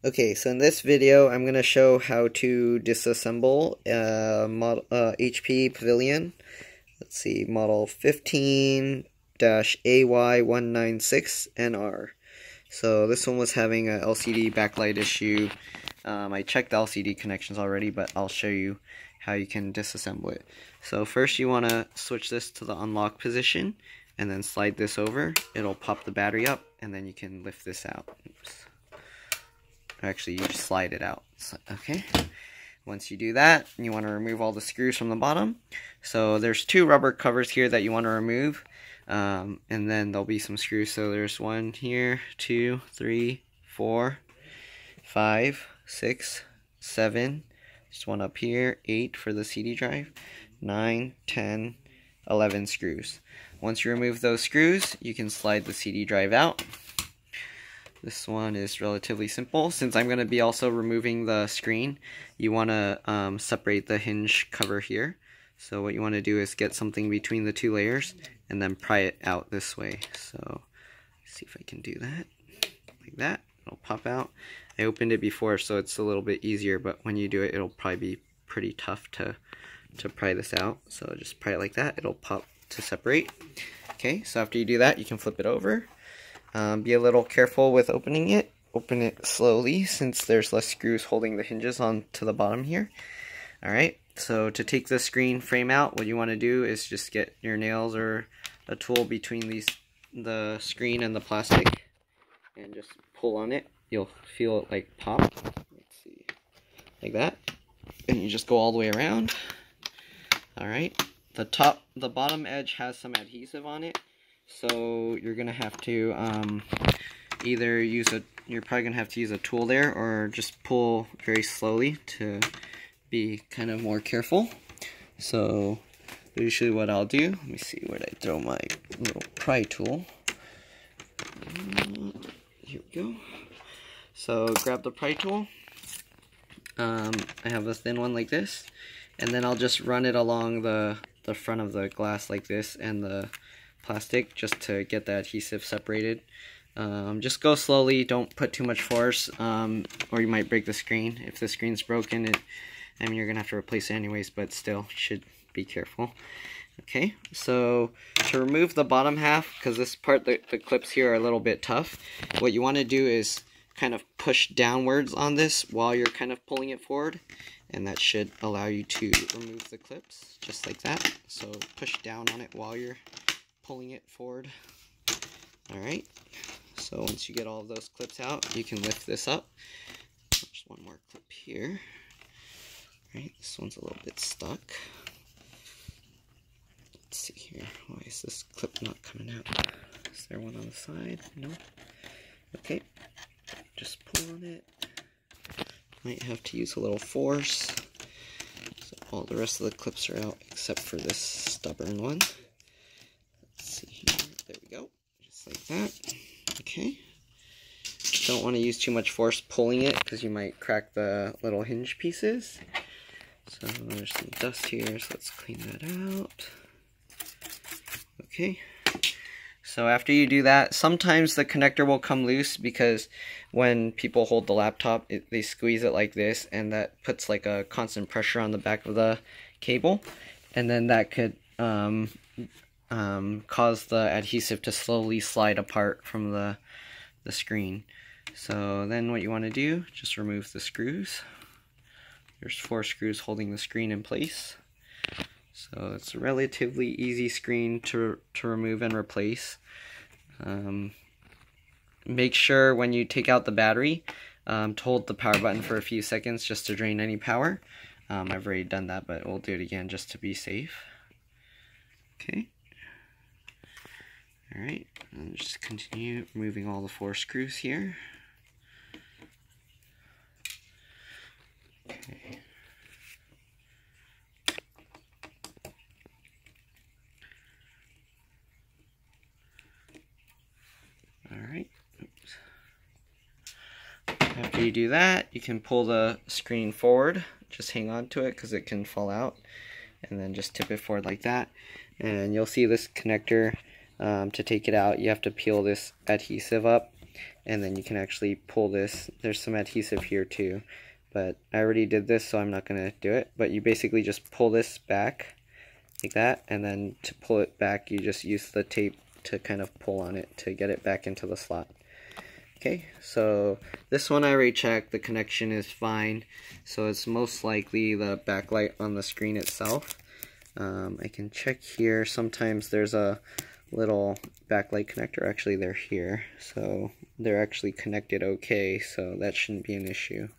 Okay, so in this video, I'm going to show how to disassemble HP Pavilion. Let's see, model 15-AY196NR. So this one was having a LCD backlight issue. I checked the LCD connections already, but I'll show you how you can disassemble it. So first you want to switch this to the unlock position, and then slide this over. It'll pop the battery up, and then you can lift this out. Oops. Actually, you just slide it out. So, okay. Once you do that, you want to remove all the screws from the bottom. So there's two rubber covers here that you want to remove, and then there'll be some screws. So there's 1 here, 2, 3, 4, 5, 6, 7. Just one up here, 8 for the CD drive, 9, 10, 11 screws. Once you remove those screws, you can slide the CD drive out. This one is relatively simple. Since I'm going to be also removing the screen, you want to separate the hinge cover here. So what you want to do is get something between the two layers and then pry it out this way. So let's see if I can do that. Like that. It'll pop out. I opened it before, so it's a little bit easier, but when you do it, it'll probably be pretty tough to pry this out. So just pry it like that. It'll pop to separate. Okay, so after you do that, you can flip it over. Be a little careful with opening it. Open it slowly since there's less screws holding the hinges on to the bottom here. Alright, so to take the screen frame out, what you want to do is just get your nails or a tool between the screen and the plastic and just pull on it. You'll feel it like pop. Let's see, like that. And you just go all the way around. Alright, the bottom edge has some adhesive on it. So you're gonna have to either you're probably gonna have to use a tool there, or just pull very slowly to be kind of more careful. So usually what I'll do, let me see, where did I throw my little pry tool? Here we go. So grab the pry tool. I have a thin one like this, and then I'll just run it along the front of the glass like this and the plastic just to get the adhesive separated. Just go slowly, don't put too much force, or you might break the screen. If the screen's broken, I mean, you're gonna have to replace it anyways, but still should be careful. Okay, so to remove the bottom half, because this part, the clips here are a little bit tough, what you want to do is kind of push downwards on this while you're kind of pulling it forward, and that should allow you to remove the clips just like that. So push down on it while you're pulling it forward. Alright, so once you get all of those clips out, you can lift this up. There's one more clip here. Alright, this one's a little bit stuck. Let's see here. Why is this clip not coming out? Is there one on the side? No. Okay, just pull on it. Might have to use a little force. So all the rest of the clips are out except for this stubborn one. See here, there we go, just like that. Okay, don't want to use too much force pulling it because you might crack the little hinge pieces. So there's some dust here, so let's clean that out. Okay, so after you do that, sometimes the connector will come loose because when people hold the laptop, they squeeze it like this, and that puts like a constant pressure on the back of the cable, and then that could cause the adhesive to slowly slide apart from the screen. So then what you want to do, just remove the screws. There's 4 screws holding the screen in place. So it's a relatively easy screen to remove and replace. Make sure when you take out the battery to hold the power button for a few seconds just to drain any power. I've already done that, but we'll do it again just to be safe. Okay. Alright, and just continue removing all the 4 screws here. Okay. Alright. Oops. After you do that, you can pull the screen forward. Just hang on to it because it can fall out. And then just tip it forward like that. And you'll see this connector. To take it out, you have to peel this adhesive up, and then you can actually pull this. There's some adhesive here too, but I already did this, so I'm not going to do it. But you basically just pull this back like that, and then to pull it back you just use the tape to kind of pull on it to get it back into the slot. Okay, so this one I already checked, the connection is fine, so it's most likely the backlight on the screen itself. I can check here. Sometimes there's a little backlight connector. Actually, they're here, so they're actually connected okay, so that shouldn't be an issue.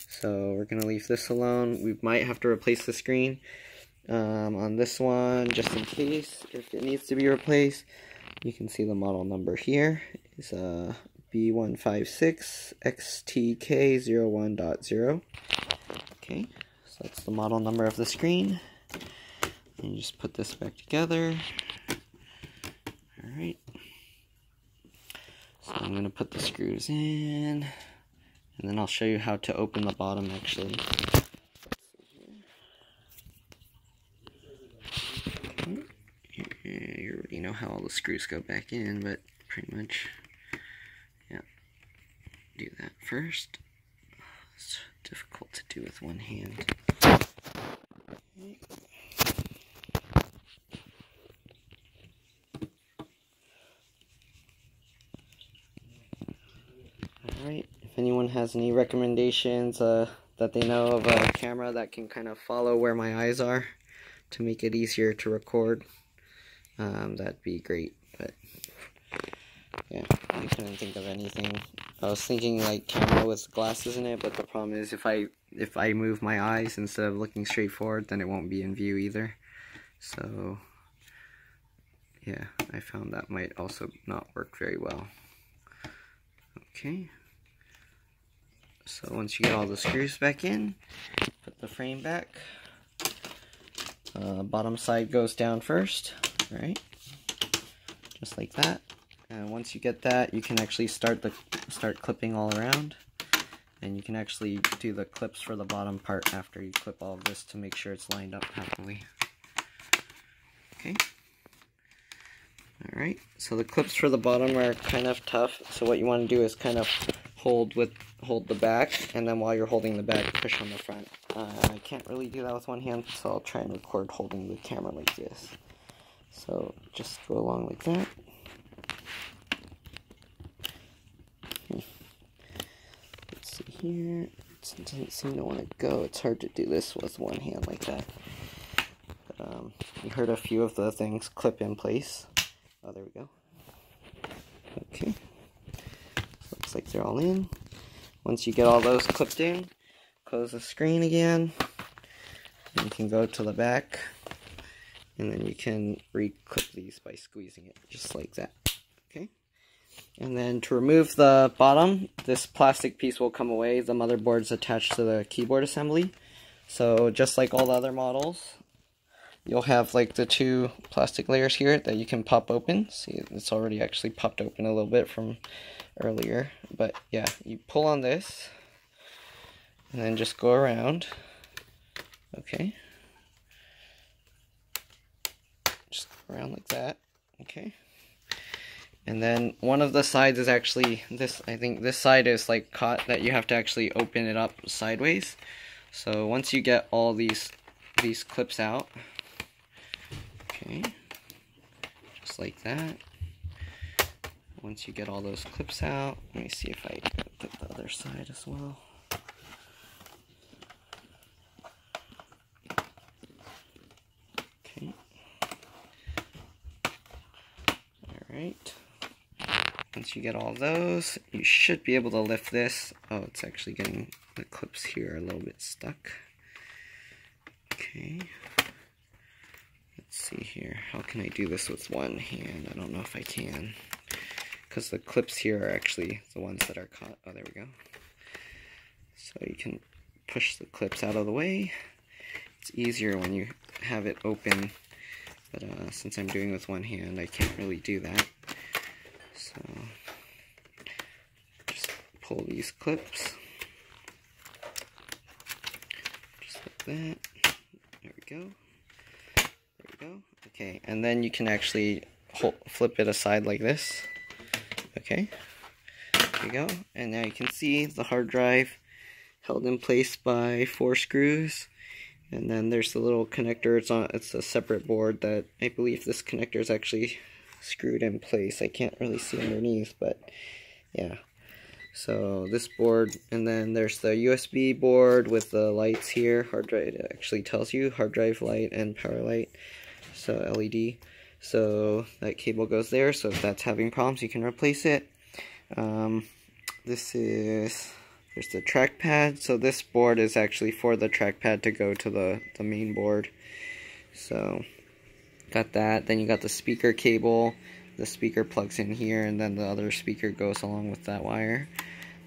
So we're gonna leave this alone. We might have to replace the screen on this one just in case if it needs to be replaced. You can see the model number here is B156XTK01.0. Okay, so that's the model number of the screen. And you just put this back together. Alright. So I'm going to put the screws in, and then I'll show you how to open the bottom actually. Okay. You already know how all the screws go back in, but pretty much, yeah, do that first. It's difficult to do with one hand. Okay. Alright, if anyone has any recommendations that they know of a camera that can kind of follow where my eyes are to make it easier to record, that'd be great. But yeah, I couldn't think of anything. I was thinking like camera with glasses in it, but the problem is if I move my eyes instead of looking straight forward, then it won't be in view either. So yeah, I found that might also not work very well. Okay. So once you get all the screws back in, put the frame back. Bottom side goes down first, right? Just like that. And once you get that, you can actually start clipping all around. And you can actually do the clips for the bottom part after you clip all of this to make sure it's lined up properly. Okay. Alright, so the clips for the bottom are kind of tough, so what you want to do is kind of hold the back, and then while you're holding the back, push on the front. I can't really do that with one hand, so I'll try and record holding the camera like this. So just go along like that. Let's see here, it doesn't seem to want to go. It's hard to do this with one hand like that. But you heard a few of the things clip in place. Oh, there we go. Okay. So looks like they're all in. Once you get all those clipped in, close the screen again. And you can go to the back. And then you can re-clip these by squeezing it, just like that. Okay. And then to remove the bottom, this plastic piece will come away. The motherboard's attached to the keyboard assembly. So just like all the other models, you'll have like the two plastic layers here that you can pop open. See, it's already actually popped open a little bit from earlier. But yeah, you pull on this and then just go around. Okay. Just go around like that. Okay. And then one of the sides is actually this. I think this side is like caught that you have to actually open it up sideways. So once you get all these clips out, okay, just like that. Once you get all those clips out, let me see if I can put the other side as well. Okay. Alright. Once you get all those, you should be able to lift this. Oh, it's actually getting the clips here a little bit stuck. Okay. Let's see here. How can I do this with one hand? I don't know if I can, because the clips here are actually the ones that are caught. Oh, there we go. So you can push the clips out of the way. It's easier when you have it open, but since I'm doing with one hand, I can't really do that. So just pull these clips, just like that. There we go. There we go. Okay, and then you can actually flip it aside like this. Okay. There you go. And now you can see the hard drive held in place by 4 screws. And then there's the little connector. It's a separate board that I believe this connector is actually screwed in place. I can't really see underneath, but yeah. So this board, and then there's the USB board with the lights here. Hard drive, it actually tells you hard drive light and power light, so LED. So that cable goes there, so if that's having problems you can replace it. There's the trackpad. So this board is actually for the trackpad to go to the main board. So got that. Then you got the speaker cable. The speaker plugs in here, and then the other speaker goes along with that wire.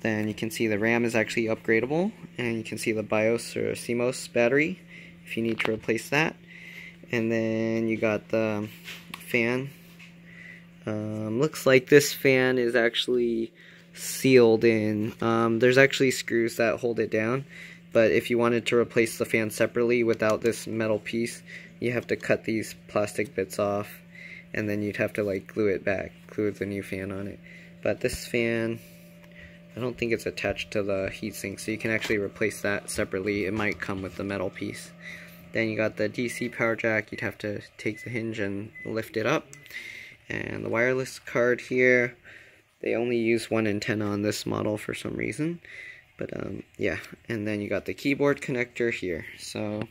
Then you can see the RAM is actually upgradable, and you can see the BIOS or CMOS battery if you need to replace that. And then you got the fan. Looks like this fan is actually sealed in. There's actually screws that hold it down, but if you wanted to replace the fan separately without this metal piece, you have to cut these plastic bits off, and then you'd have to like glue it back, glue the new fan on it. But this fan, I don't think it's attached to the heatsink, so you can actually replace that separately. It might come with the metal piece. Then you got the DC power jack. You'd have to take the hinge and lift it up. And the wireless card here, they only use 1 antenna on this model for some reason. But yeah, and then you got the keyboard connector here. So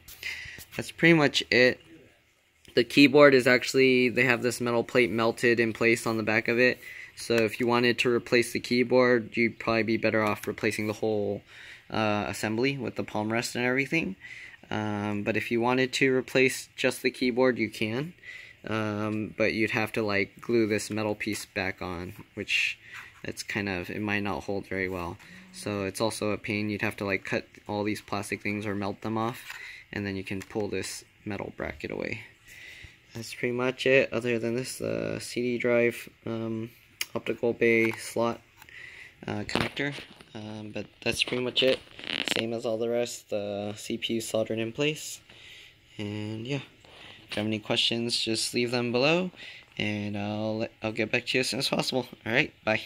that's pretty much it. The keyboard is actually, they have this metal plate melted in place on the back of it. So if you wanted to replace the keyboard, you'd probably be better off replacing the whole assembly with the palm rest and everything. But if you wanted to replace just the keyboard, you can. But you'd have to like glue this metal piece back on, which it's kind of, it might not hold very well. So it's also a pain. You'd have to like cut all these plastic things or melt them off, and then you can pull this metal bracket away. That's pretty much it. Other than this, the CD drive optical bay slot connector. But that's pretty much it. Same as all the rest. The CPU soldered in place. And yeah, if you have any questions, just leave them below, and I'll get back to you as soon as possible. Alright, bye.